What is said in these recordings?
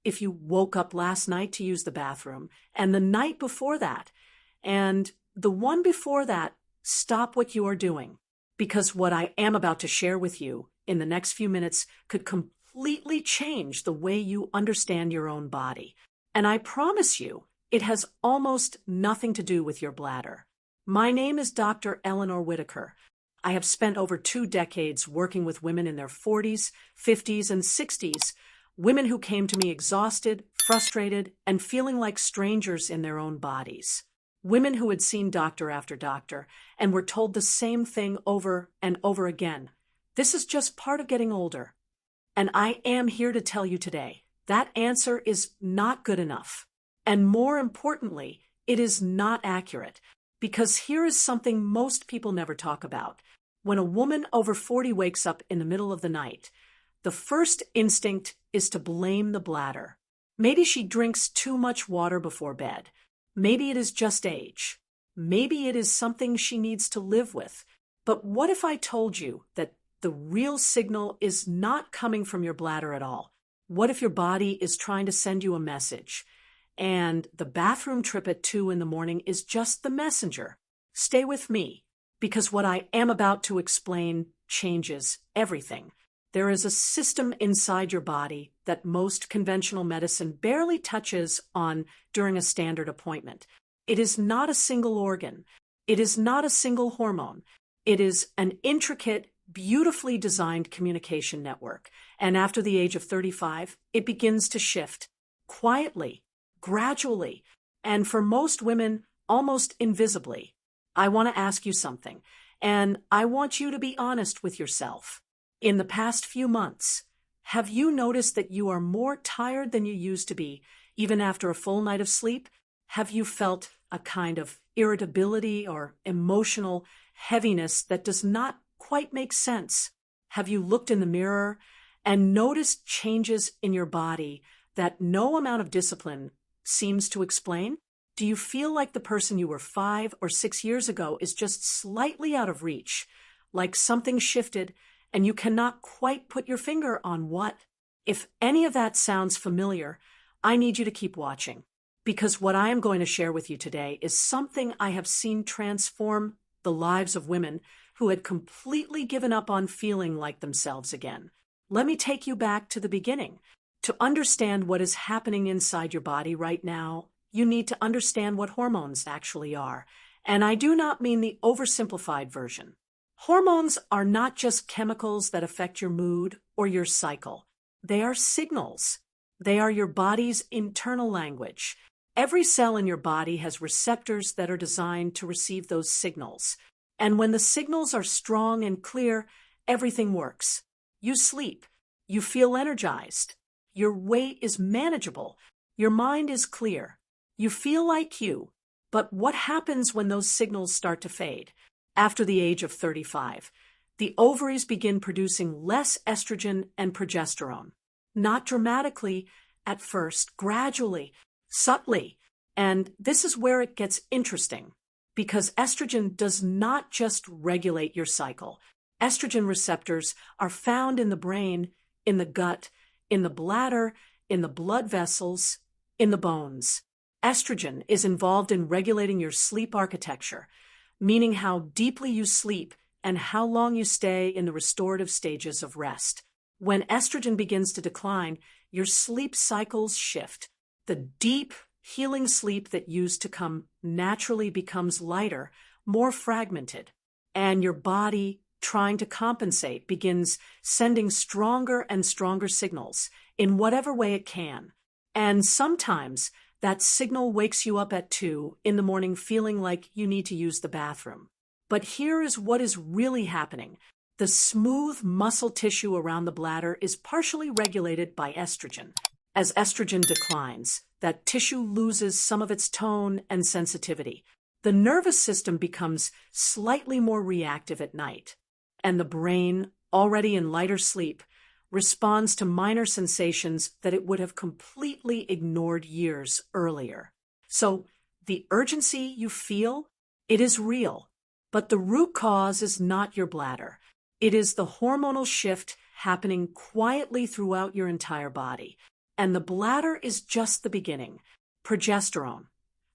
if you woke up last night to use the bathroom, and the night before that, and the one before that. Stop what you are doing, because what I am about to share with you in the next few minutes could completely change the way you understand your own body. And I promise you, it has almost nothing to do with your bladder. My name is Dr. Eleanor Whitaker. I have spent over 2 decades working with women in their 40s, 50s, and 60s, women who came to me exhausted, frustrated, and feeling like strangers in their own bodies. Women who had seen doctor after doctor and were told the same thing over and over again. This is just part of getting older. And I am here to tell you today, that answer is not good enough. And more importantly, it is not accurate. Because here is something most people never talk about. When a woman over 40 wakes up in the middle of the night, the first instinct is to blame the bladder. Maybe she drinks too much water before bed. Maybe it is just age. Maybe it is something she needs to live with. But what if I told you that the real signal is not coming from your bladder at all? What if your body is trying to send you a message, and the bathroom trip at 2 in the morning is just the messenger? Stay with me, because what I am about to explain changes everything. There is a system inside your body that most conventional medicine barely touches on during a standard appointment. It is not a single organ. It is not a single hormone. It is an intricate, beautifully designed communication network. And after the age of 35, it begins to shift quietly, gradually, and for most women, almost invisibly. I want to ask you something, and I want you to be honest with yourself. In the past few months, have you noticed that you are more tired than you used to be, even after a full night of sleep? Have you felt a kind of irritability or emotional heaviness that does not quite make sense? Have you looked in the mirror and noticed changes in your body that no amount of discipline seems to explain? Do you feel like the person you were 5 or 6 years ago is just slightly out of reach, like something shifted and you cannot quite put your finger on what? If any of that sounds familiar, I need you to keep watching, because what I am going to share with you today is something I have seen transform the lives of women who had completely given up on feeling like themselves again. Let me take you back to the beginning. To understand what is happening inside your body right now, you need to understand what hormones actually are. And I do not mean the oversimplified version. Hormones are not just chemicals that affect your mood or your cycle. They are signals. They are your body's internal language. Every cell in your body has receptors that are designed to receive those signals. And when the signals are strong and clear, everything works. You sleep. You feel energized. Your weight is manageable. Your mind is clear. You feel like you. But what happens when those signals start to fade? After the age of 35, the ovaries begin producing less estrogen and progesterone. Not dramatically at first, gradually, subtly. And this is where it gets interesting, because estrogen does not just regulate your cycle. Estrogen receptors are found in the brain, in the gut, in the bladder, in the blood vessels, in the bones. Estrogen is involved in regulating your sleep architecture, meaning how deeply you sleep and how long you stay in the restorative stages of rest. When estrogen begins to decline, your sleep cycles shift. The deep, healing sleep that used to come naturally becomes lighter, more fragmented, and your body, trying to compensate, begins sending stronger and stronger signals in whatever way it can. And sometimes that signal wakes you up at 2 in the morning feeling like you need to use the bathroom. But here is what is really happening. The smooth muscle tissue around the bladder is partially regulated by estrogen. As estrogen declines, that tissue loses some of its tone and sensitivity. The nervous system becomes slightly more reactive at night, and the brain, already in lighter sleep, responds to minor sensations that it would have completely ignored years earlier. So the urgency you feel, it is real, but the root cause is not your bladder. It is the hormonal shift happening quietly throughout your entire body. And the bladder is just the beginning. Progesterone,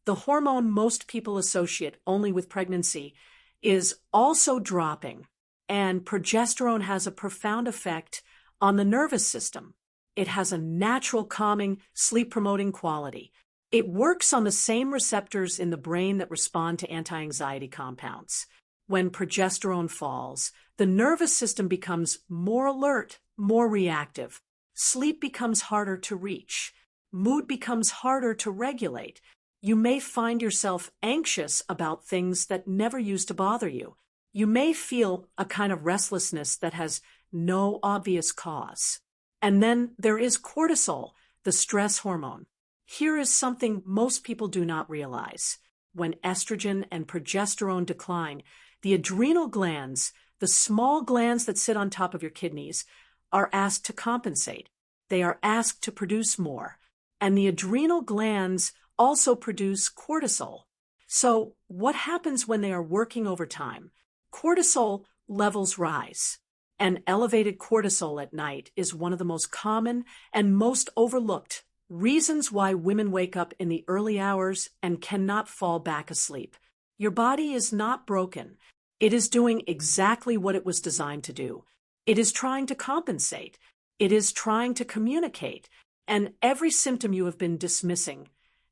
the hormone most people associate only with pregnancy, is also dropping. And progesterone has a profound effect on the nervous system. It has a natural calming, sleep-promoting quality. It works on the same receptors in the brain that respond to anti-anxiety compounds. When progesterone falls, the nervous system becomes more alert, more reactive. Sleep becomes harder to reach. Mood becomes harder to regulate. You may find yourself anxious about things that never used to bother you. You may feel a kind of restlessness that has no obvious cause. And then there is cortisol, the stress hormone. Here is something most people do not realize. When estrogen and progesterone decline, the adrenal glands, the small glands that sit on top of your kidneys, are asked to compensate. They are asked to produce more. And the adrenal glands also produce cortisol. So what happens when they are working overtime? Cortisol levels rise. And elevated cortisol at night is one of the most common and most overlooked reasons why women wake up in the early hours and cannot fall back asleep. Your body is not broken. It is doing exactly what it was designed to do. It is trying to compensate. It is trying to communicate. And every symptom you have been dismissing,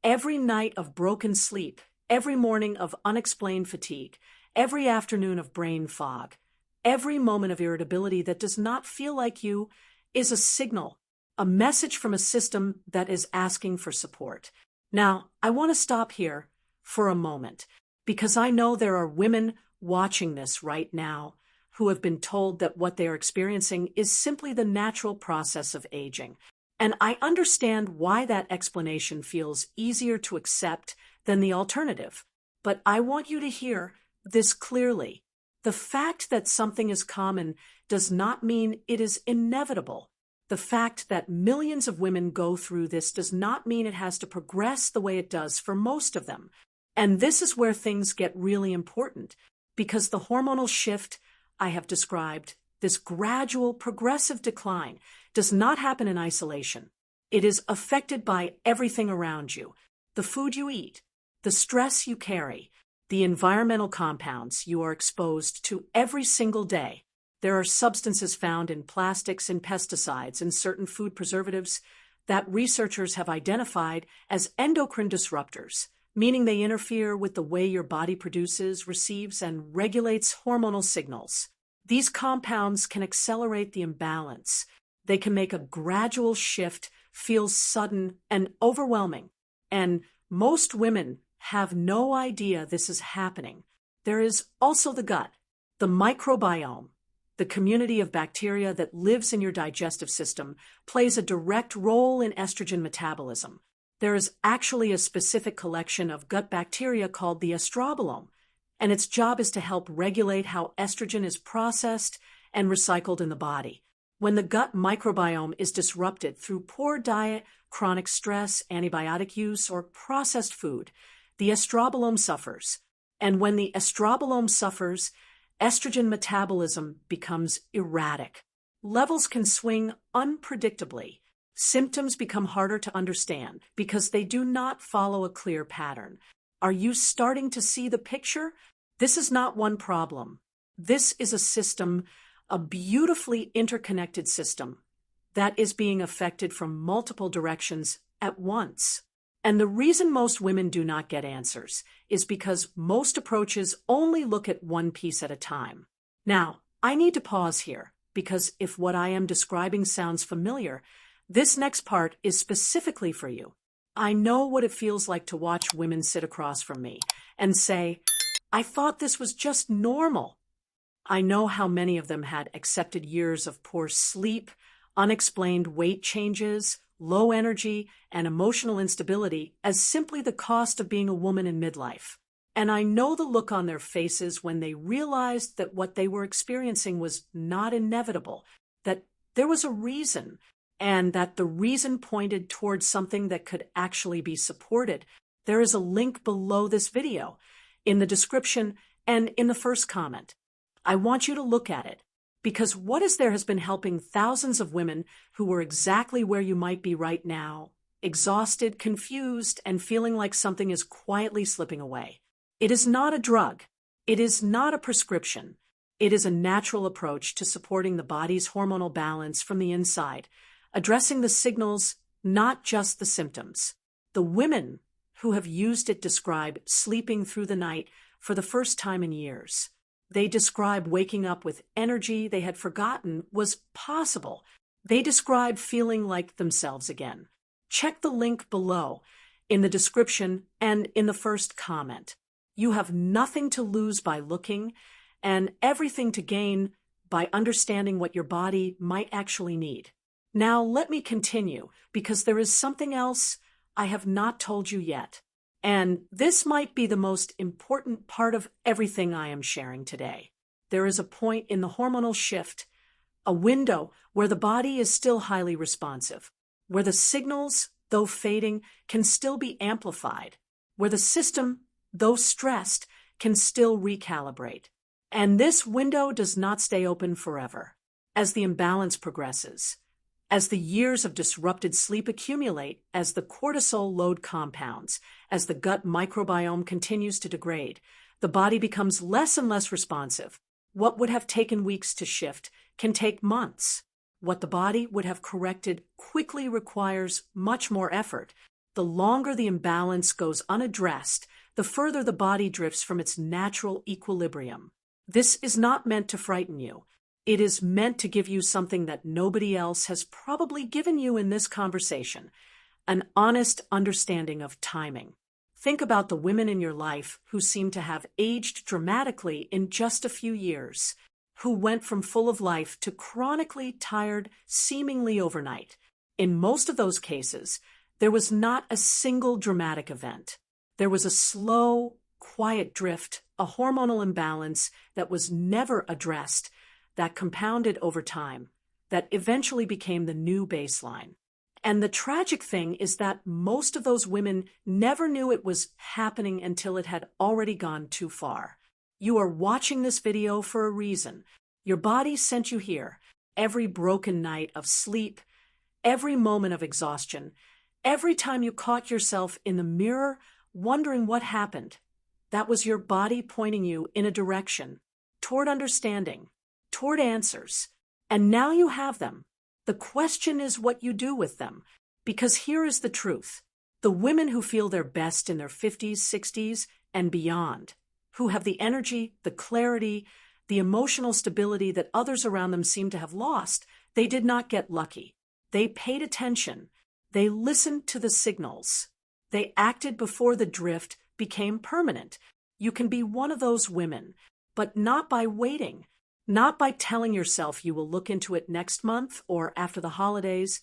every night of broken sleep, every morning of unexplained fatigue, every afternoon of brain fog, every moment of irritability that does not feel like you is a signal, a message from a system that is asking for support. Now, I want to stop here for a moment because I know there are women watching this right now who have been told that what they are experiencing is simply the natural process of aging. And I understand why that explanation feels easier to accept than the alternative. But I want you to hear this clearly. The fact that something is common does not mean it is inevitable. The fact that millions of women go through this does not mean it has to progress the way it does for most of them. And this is where things get really important, because the hormonal shift I have described, this gradual, progressive decline, does not happen in isolation. It is affected by everything around you: the food you eat, the stress you carry, the environmental compounds you are exposed to every single day. There are substances found in plastics and pesticides and certain food preservatives that researchers have identified as endocrine disruptors, meaning they interfere with the way your body produces, receives, and regulates hormonal signals. These compounds can accelerate the imbalance. They can make a gradual shift feel sudden and overwhelming. And most women have no idea this is happening. There is also the gut, the microbiome. The community of bacteria that lives in your digestive system plays a direct role in estrogen metabolism. There is actually a specific collection of gut bacteria called the estrobolome, and its job is to help regulate how estrogen is processed and recycled in the body. When the gut microbiome is disrupted through poor diet, chronic stress, antibiotic use, or processed food, the estrobolome suffers. And when the estrobolome suffers, estrogen metabolism becomes erratic. Levels can swing unpredictably. Symptoms become harder to understand because they do not follow a clear pattern. Are you starting to see the picture? This is not one problem. This is a system, a beautifully interconnected system that is being affected from multiple directions at once. And the reason most women do not get answers is because most approaches only look at one piece at a time. Now, I need to pause here because if what I am describing sounds familiar, this next part is specifically for you. I know what it feels like to watch women sit across from me and say, "I thought this was just normal." I know how many of them had accepted years of poor sleep, unexplained weight changes, low energy, and emotional instability as simply the cost of being a woman in midlife. And I know the look on their faces when they realized that what they were experiencing was not inevitable, that there was a reason, and that the reason pointed towards something that could actually be supported. There is a link below this video, in the description, and in the first comment. I want you to look at it. Because what is there has been helping thousands of women who were exactly where you might be right now, exhausted, confused, and feeling like something is quietly slipping away. It is not a drug. It is not a prescription. It is a natural approach to supporting the body's hormonal balance from the inside, addressing the signals, not just the symptoms. The women who have used it describe sleeping through the night for the first time in years. They describe waking up with energy they had forgotten was possible. They describe feeling like themselves again. Check the link below in the description and in the first comment. You have nothing to lose by looking and everything to gain by understanding what your body might actually need. Now let me continue because there is something else I have not told you yet. And this might be the most important part of everything I am sharing today. There is a point in the hormonal shift, a window where the body is still highly responsive, where the signals, though fading, can still be amplified, where the system, though stressed, can still recalibrate. And this window does not stay open forever. As the imbalance progresses, as the years of disrupted sleep accumulate, as the cortisol load compounds, as the gut microbiome continues to degrade, the body becomes less and less responsive. What would have taken weeks to shift can take months. What the body would have corrected quickly requires much more effort. The longer the imbalance goes unaddressed, the further the body drifts from its natural equilibrium. This is not meant to frighten you. It is meant to give you something that nobody else has probably given you in this conversation, an honest understanding of timing. Think about the women in your life who seem to have aged dramatically in just a few years, who went from full of life to chronically tired seemingly overnight. In most of those cases, there was not a single dramatic event. There was a slow, quiet drift, a hormonal imbalance that was never addressed, that compounded over time, that eventually became the new baseline. And the tragic thing is that most of those women never knew it was happening until it had already gone too far. You are watching this video for a reason. Your body sent you here. Every broken night of sleep, every moment of exhaustion, every time you caught yourself in the mirror wondering what happened, that was your body pointing you in a direction, toward understanding, toward answers. And now you have them. The question is what you do with them, because here is the truth. The women who feel their best in their 50s, 60s, and beyond, who have the energy, the clarity, the emotional stability that others around them seem to have lost, they did not get lucky. They paid attention. They listened to the signals. They acted before the drift became permanent. You can be one of those women, but not by waiting. Not by telling yourself you will look into it next month or after the holidays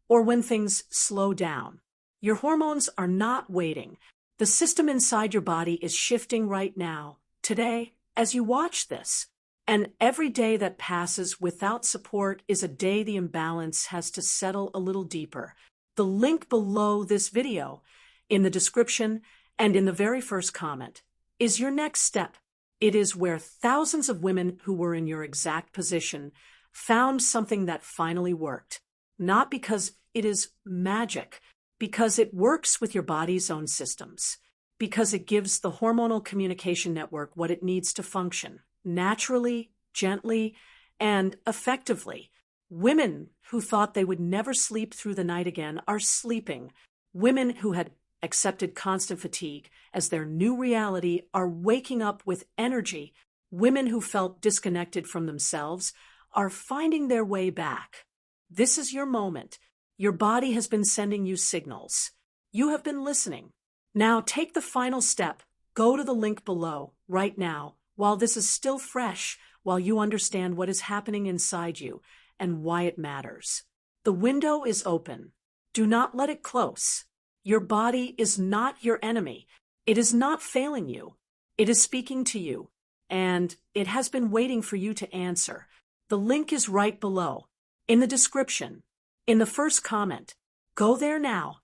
or when things slow down. Your hormones are not waiting. The system inside your body is shifting right now, today, as you watch this. And every day that passes without support is a day the imbalance has to settle a little deeper. The link below this video, in the description and in the very first comment, is your next step. It is where thousands of women who were in your exact position found something that finally worked. Not because it is magic, because it works with your body's own systems, because it gives the hormonal communication network what it needs to function, naturally, gently, and effectively. Women who thought they would never sleep through the night again are sleeping. Women who had accepted constant fatigue as their new reality are waking up with energy. Women who felt disconnected from themselves are finding their way back. This is your moment. Your body has been sending you signals. You have been listening. Now take the final step. Go to the link below right now while this is still fresh, while you understand what is happening inside you and why it matters. The window is open. Do not let it close. Your body is not your enemy. It is not failing you. It is speaking to you, and it has been waiting for you to answer. The link is right below, in the description, in the first comment. Go there now